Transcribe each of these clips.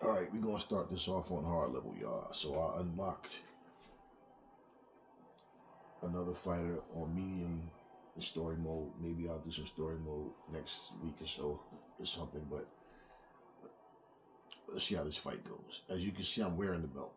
Alright, we're gonna start this off on hard level, y'all. So I unlocked another fighter on medium in story mode. Maybe I'll do some story mode next week or so or something, but let's see how this fight goes. As you can see, I'm wearing the belt.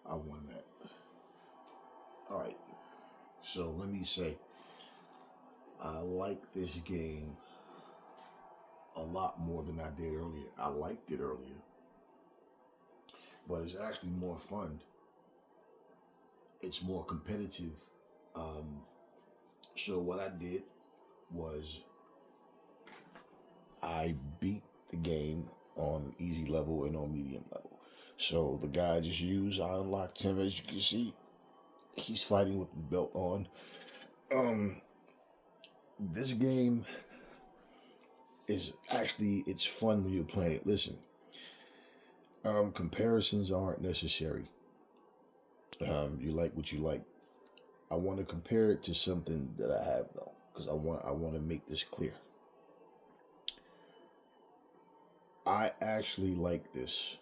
I won that. All right. So let me say, I like this game a lot more than I did earlier. I liked it earlier, but it's actually more fun. It's more competitive. Um, so what I did was I beat the game on easy level and on medium level. So the guy I just used, I unlocked him. As you can see, he's fighting with the belt on. Um, this game is actually it's fun when you're playing it. Listen, comparisons aren't necessary. You like what you like. I want to compare it to something that I have though, because I want to make this clear. I actually like this.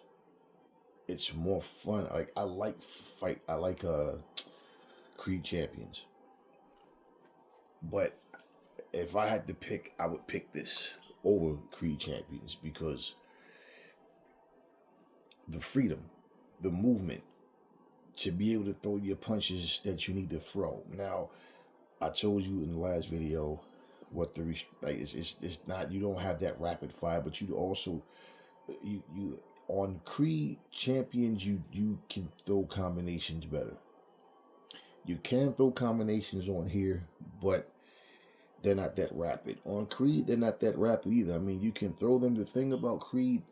It's more fun. Like I like fight. I like Creed Champions. But if I had to pick, I would pick this over Creed Champions because the freedom, the movement, to be able to throw your punches that you need to throw. Now, I told you in the last video what the like it's not you don't have that rapid fire, but you also you on Creed Champions you can throw combinations better. You can throw combinations on here, but they're not that rapid. On Creed, they're not that rapid either. I mean, you can throw them. The thing about Creed,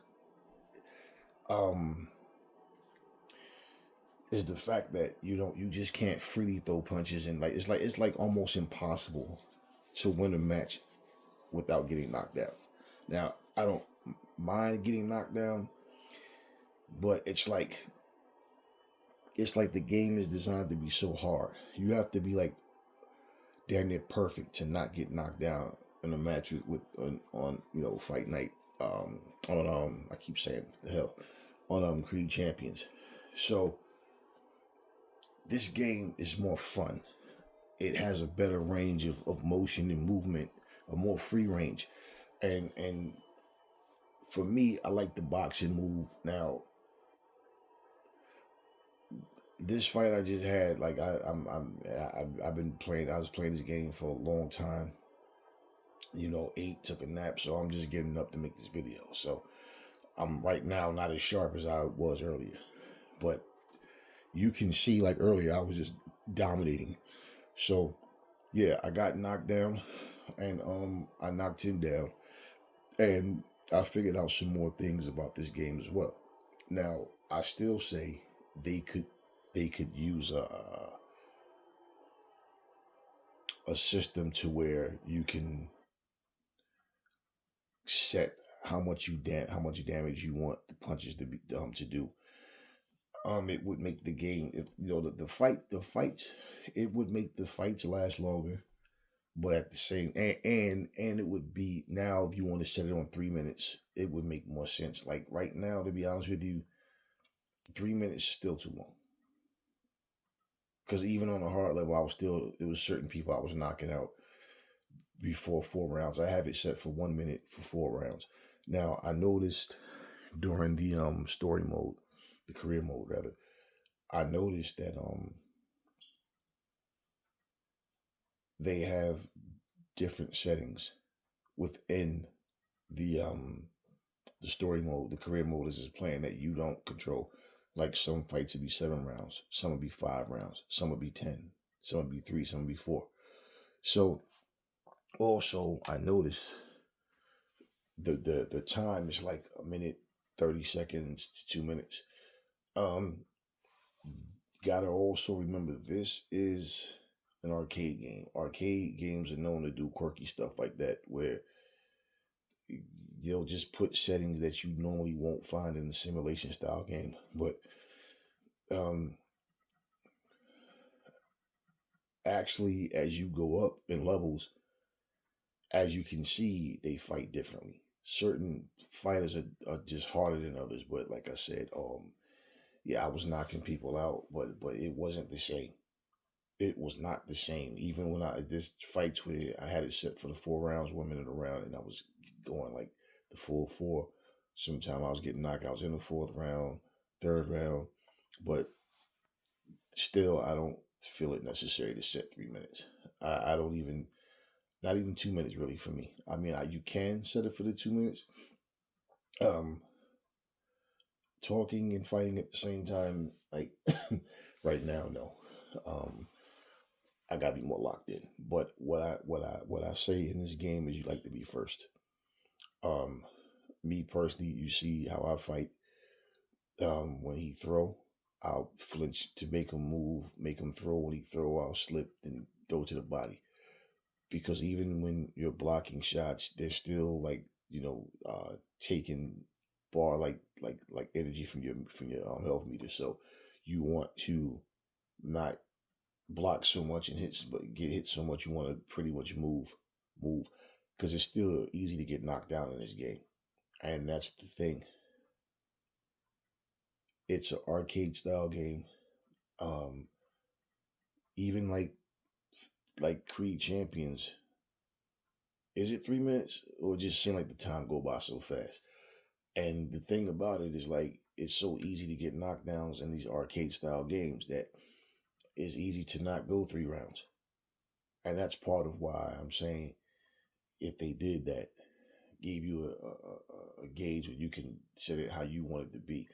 um, is the fact that you just can't freely throw punches and like it's like almost impossible to win a match without getting knocked out. Now, I don't mind getting knocked down, but it's like the game is designed to be so hard. You have to be like damn near perfect to not get knocked down in a match with on fight night. On I keep saying the hell on Creed Champions. So this game is more fun. It has a better range of motion and movement, a more free range, and for me, I like the boxing move. Now, this fight I just had, like I've been playing. I was playing this game for a long time. Ate, took a nap, so I'm just getting up to make this video. So I'm right now not as sharp as I was earlier, but you can see like earlier I was just dominating. So yeah, I got knocked down, and I knocked him down, and I figured out some more things about this game as well. Now I still say they could they could use a system to where you can set how much damage you want the punches to be to do. It would make the game, if the fights, it would make the fights last longer. But at the same and it would be, now if you want to set it on 3 minutes, it would make more sense. Like right now, to be honest with you, 3 minutes is still too long. Because even on a hard level, it was certain people I was knocking out before 4 rounds. I have it set for 1 minute for 4 rounds. Now I noticed during the story mode, the career mode rather, I noticed that they have different settings within the story mode, the career mode is playing that you don't control. Like some fights would be 7 rounds, some would be 5 rounds, some would be 10, some would be three, some would be four. So also I noticed the time is like a minute 30 seconds to 2 minutes. Um, Gotta also remember this is an arcade game. Arcade games are known to do quirky stuff like that, where they'll just put settings that you normally won't find in a simulation style game. But um, actually, as you go up in levels, as you can see, they fight differently. Certain fighters are just harder than others. But like I said, yeah, I was knocking people out, but it wasn't the same. It was not the same. Even when I this fights where I had it set for the 4 rounds, 1 minute a round, and I was going like the full four. Sometimes I was getting knockouts in the fourth round, third round, but Still, I don't feel it necessary to set 3 minutes. I don't even, not even 2 minutes really for me. I mean, you can set it for the 2 minutes. Um, Talking and fighting at the same time, like right now, no. Um, I gotta be more locked in. But what I say in this game is you like to be first. Um, Me personally, you see how I fight. When he throw, I'll flinch to make him move, make him throw. When he throw, I'll slip and throw to the body. Because even when you're blocking shots, they're still like taking bar like energy from your health meter. So you want to not block so much and hit, but get hit so much. You want to pretty much move, because it's still easy to get knocked down in this game, and that's the thing. It's an arcade style game. Um, Even like Creed Champions, is it 3 minutes or just seem like the time go by so fast? And the thing about it is like it's so easy to get knockdowns in these arcade style games that it's easy to not go 3 rounds. And that's part of why I'm saying if they did that, gave you a gauge where you can set it how you want it to be,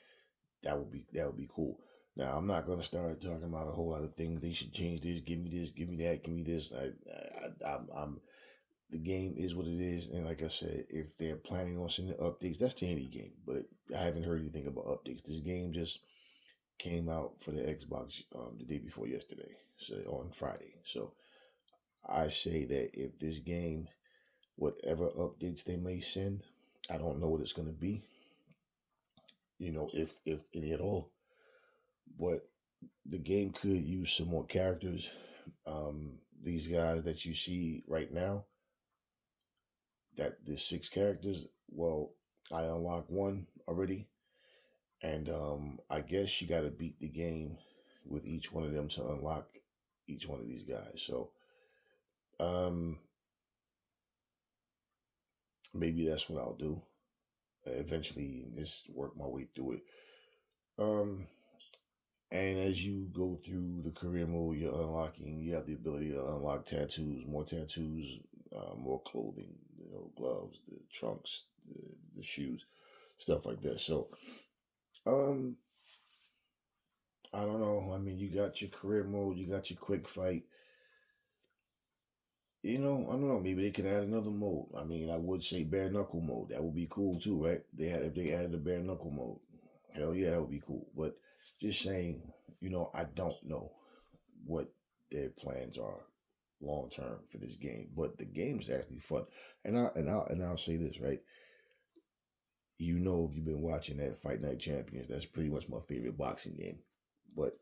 that would be cool. Now I'm not gonna start talking about a whole lot of things. They should change this. Give me this. Give me that. Give me this. I'm the game is what it is, and like I said, if they're planning on sending updates, that's to any game. But I haven't heard anything about updates. This game just came out for the Xbox the day before yesterday, so on Friday. So I say that if this game, whatever updates they may send, I don't know what it's going to be. If any at all. But the game could use some more characters. These guys that you see right now, that the six characters. Well, I unlocked one already, and I guess you got to beat the game with each one of them to unlock each one of these guys. So um, maybe that's what I'll do eventually, and just work my way through it. Um, and as you go through the career mode, you're unlocking. You have the ability to unlock tattoos, more clothing, gloves, the trunks, the shoes, stuff like that. So um, I don't know. I mean, you got your career mode, you got your quick fight. I don't know. Maybe they could add another mode. I mean, I would say bare knuckle mode. That would be cool too, right? If they added a bare knuckle mode, hell yeah, that would be cool. But just saying, I don't know what their plans are long term for this game. But the game is actually fun, and I'll say this, right? If you've been watching that Fight Night Champions, that's pretty much my favorite boxing game. But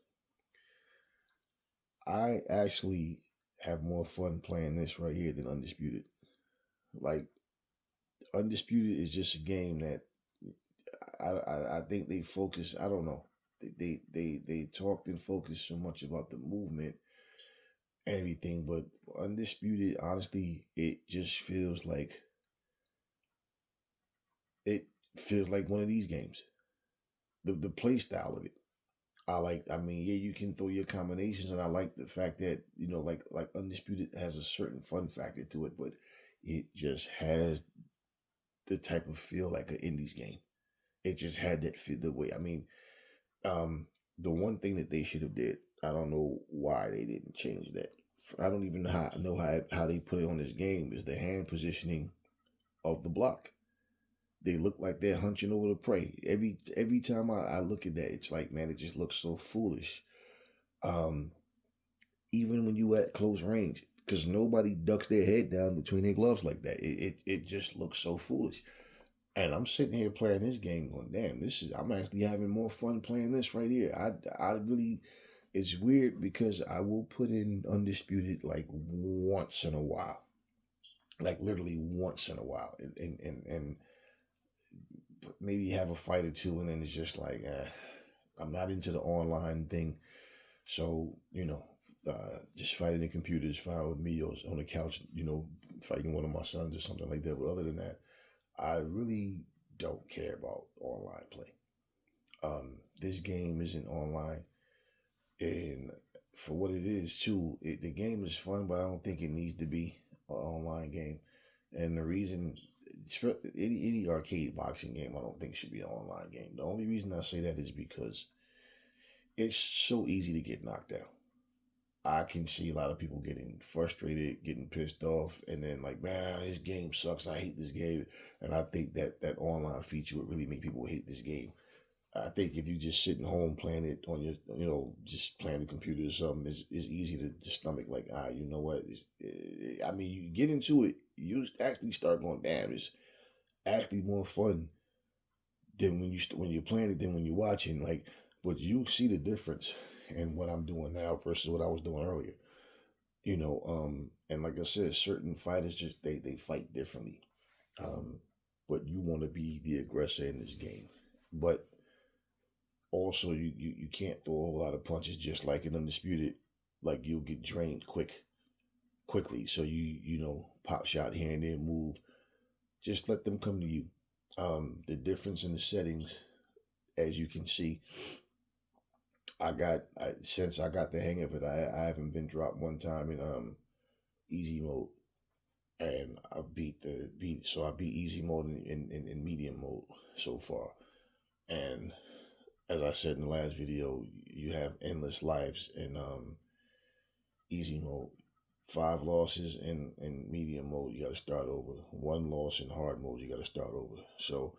I actually have more fun playing this right here than Undisputed. Like Undisputed is just a game that I think they focus. I don't know. They talked and focused so much about the movement and everything, but Undisputed, honestly, it feels like one of these games. The play style of it. I mean, yeah, you can throw your combinations, and I like the fact that like Undisputed has a certain fun factor to it, but it just has the type of feel like an indies game. It just had that feel the way. I mean, um, the one thing that they should have did, I don't know why they didn't change that. I don't even know how they put it on this game is the hand positioning of the block. They look like they're hunching over the prey. Every time I look at that, it's like, man, it just looks so foolish. Um, Even when you at close range, because nobody ducks their head down between their gloves like that. It just looks so foolish. And I'm sitting here playing this game going, damn, I'm actually having more fun playing this right here. I really, it's weird because I will put in Undisputed like once in a while, like literally once in a while, and maybe have a fight or two, and then it's just like, I'm not into the online thing. So, just fighting the computer is fine with me, or on the couch, fighting one of my sons or something like that. But other than that, I really don't care about online play. This game isn't online. And for what it is, too, the game is fun, but I don't think it needs to be an online game. And the reason, any arcade boxing game, I don't think should be an online game. The only reason I say that is because it's so easy to get knocked down. I can see a lot of people getting frustrated, getting pissed off, and then like, man, this game sucks. I hate this game. And I think that that online feature would really make people hate this game. I think if you just sitting home playing it on your, just playing the computer or something, it's easy to stomach. Like, you know what? I mean, you get into it, you actually start going, damn, it's actually more fun than when you're playing it than when you're watching. Like, but you see the difference in what I'm doing now versus what I was doing earlier. And like I said, certain fighters just they fight differently. Um, but you want to be the aggressor in this game, but also you can't throw a whole lot of punches just like in undisputed. Like you'll get drained quickly. So pop shot here and there, move. Just let them come to you. The difference in the settings, as you can see, since I got the hang of it, I haven't been dropped one time in easy mode, and I beat easy mode in medium mode so far. And as I said in the last video, you have endless lives in easy mode. 5 losses in medium mode, you got to start over. 1 loss in hard mode, you got to start over. So,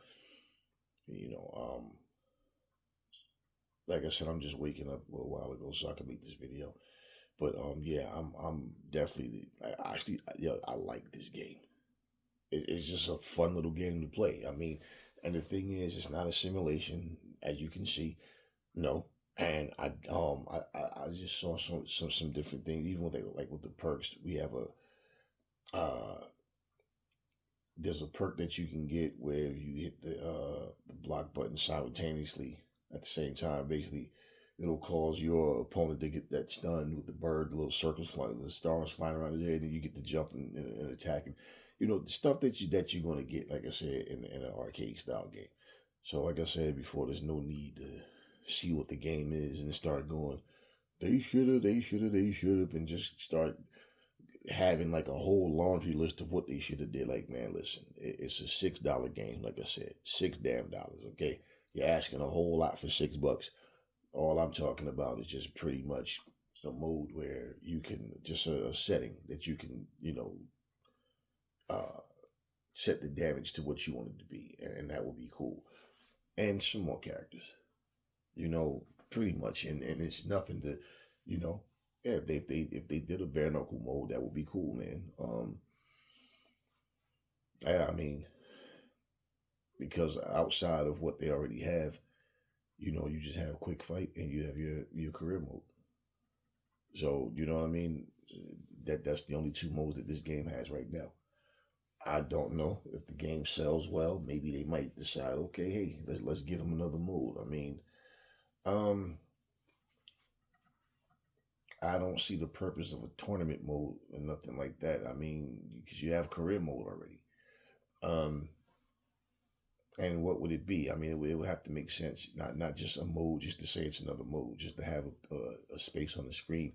you know, like I said, I'm just waking up a little while ago so I can make this video. But yeah, I'm definitely actually, yeah, I like this game. It's just a fun little game to play. I mean, and the thing is, it's not a simulation, as you can see. No, and I just saw some different things. Even with like with the perks, we have uh there's a perk that you can get where you hit the block button simultaneously at the same time. Basically, it'll cause your opponent to get that stunned with the bird, the little circles flying, the stars flying around his head, and you get to jump and attack. And the stuff that you're gonna get, like I said, in an arcade style game. So, like I said before, there's no need to see what the game is and start going, they should have, and just start having like a whole laundry list of what they should have did. Like, man, listen, it's a $6 game. Like I said, $6 damn. Okay, you're asking a whole lot for $6. All I'm talking about is just pretty much a mode where you can just a setting that you can uh, set the damage to what you want it to be, and that would be cool. And some more characters, pretty much, and it's nothing to, you know, yeah, if they did a bare knuckle mode, that would be cool, man. I mean, because outside of what they already have, you just have quick fight and you have your career mode. So you know what I mean. That's the only 2 modes that this game has right now. I don't know if the game sells well. Maybe they might decide, okay, hey, let's give them another mode. I mean, um, I don't see the purpose of a tournament mode or nothing like that. I mean, because you have career mode already. Um, and what would it be? I mean, it would have to make sense. Not just a mode, just to say it's another mode, just to have a space on the screen.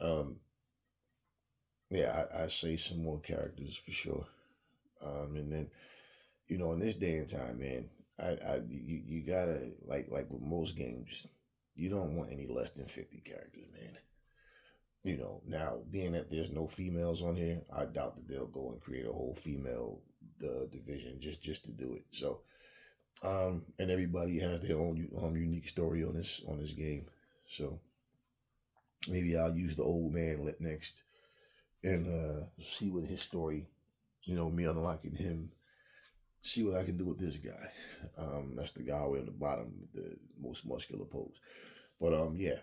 Um, yeah, I say some more characters for sure. And then in this day and time, man, you gotta like with most games, you don't want any less than 50 characters, man. Now being that there's no females on here, I doubt that they'll go and create a whole female division just to do it. So, and everybody has their own unique story on this game. So maybe I'll use the old man next and see what his story. Me unlocking him. See what I can do with this guy. That's the guy way on the bottom with the most muscular pose. But yeah.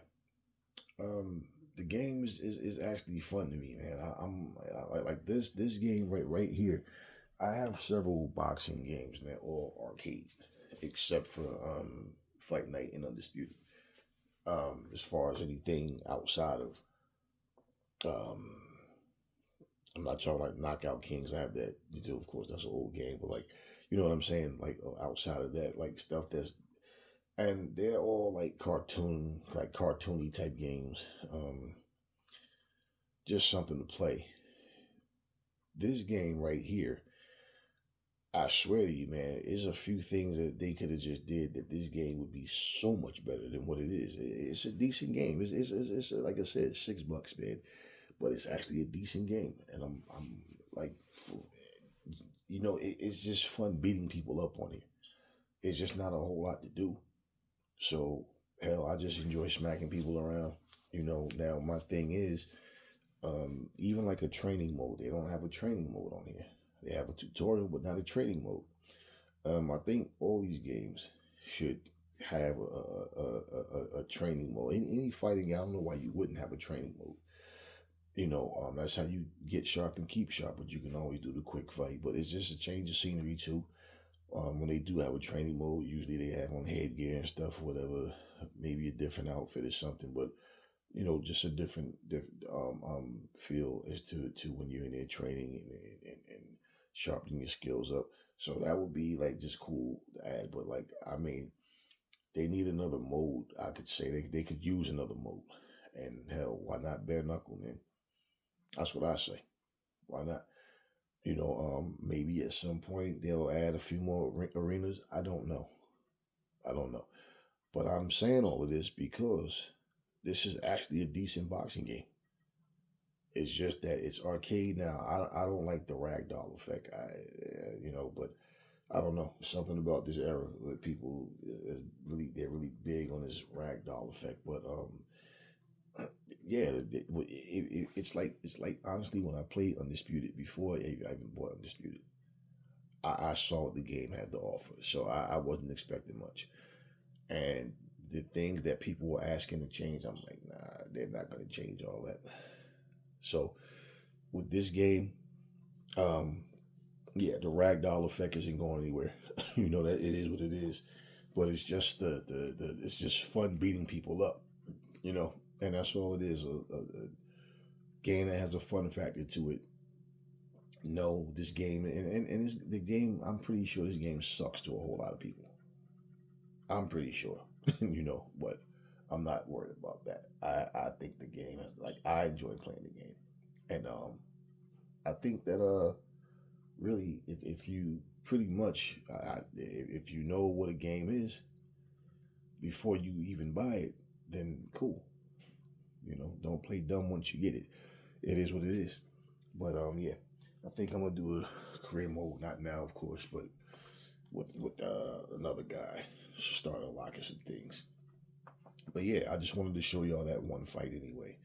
The game is actually fun to me, man. I like this game right here. I have several boxing games and they're all arcade, except for Fight Night and Undisputed. As far as anything outside of um, I'm not talking like Knockout Kings. I have that. Of course, that's an old game, but like, you know what I'm saying? Like outside of that, like stuff that's and they're all like cartoony type games. Just something to play. This game right here, I swear to you, man, there's a few things that they could have just did that this game would be so much better than what it is. It's a decent game. It's like I said, $6, man, but it's actually a decent game, and I'm like, it's just fun beating people up on here. It's just not a whole lot to do. So hell, I just enjoy smacking people around. Now my thing is, even like a training mode, they don't have a training mode on here. They have a tutorial, but not a training mode. I think all these games should have a training mode. Any fighting, I don't know why you wouldn't have a training mode. That's how you get sharp and keep sharp, but you can always do the quick fight. But it's just a change of scenery too. When they do have a training mode, usually they have on headgear and stuff, whatever, maybe a different outfit or something, but just a different feel as to when you're in there training and sharpening your skills up. So that would be like just cool to add. But like, I mean, they need another mode. I could say they could use another mode. And hell, why not bare knuckle, man? That's what I say. Why not? Maybe at some point they'll add a few more arenas. I don't know. I don't know. But I'm saying all of this because this is actually a decent boxing game. It's just that it's arcade now. I don't like the ragdoll effect. But I don't know, something about this era where people they're really big on this ragdoll effect. But yeah, it's like honestly, when I played Undisputed before I even bought Undisputed, I saw what the game had to offer, so I wasn't expecting much. And the things that people were asking to change, I'm like, nah, they're not going to change all that. So with this game, um, yeah, the ragdoll effect isn't going anywhere. That it is what it is. But it's just the it's just fun beating people up. And that's all it is. A game that has a fun factor to it. No, this game and the game. I'm pretty sure this game sucks to a whole lot of people. I'm pretty sure, but I'm not worried about that. I think the game is like I enjoy playing the game, and I think that really if you pretty much if you know what a game is before you even buy it, then cool. Don't play dumb once you get it. It is what it is. But yeah, I think I'm gonna do a career mode, not now, of course, but with another guy, start unlocking some things. But yeah, I just wanted to show y'all that one fight anyway,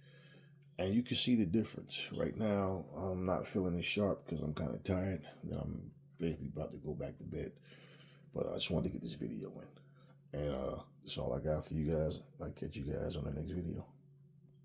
and you can see the difference. Right now, I'm not feeling as sharp because I'm kind of tired. And I'm basically about to go back to bed. But I just wanted to get this video in, and that's all I got for you guys. I'll catch you guys on the next video.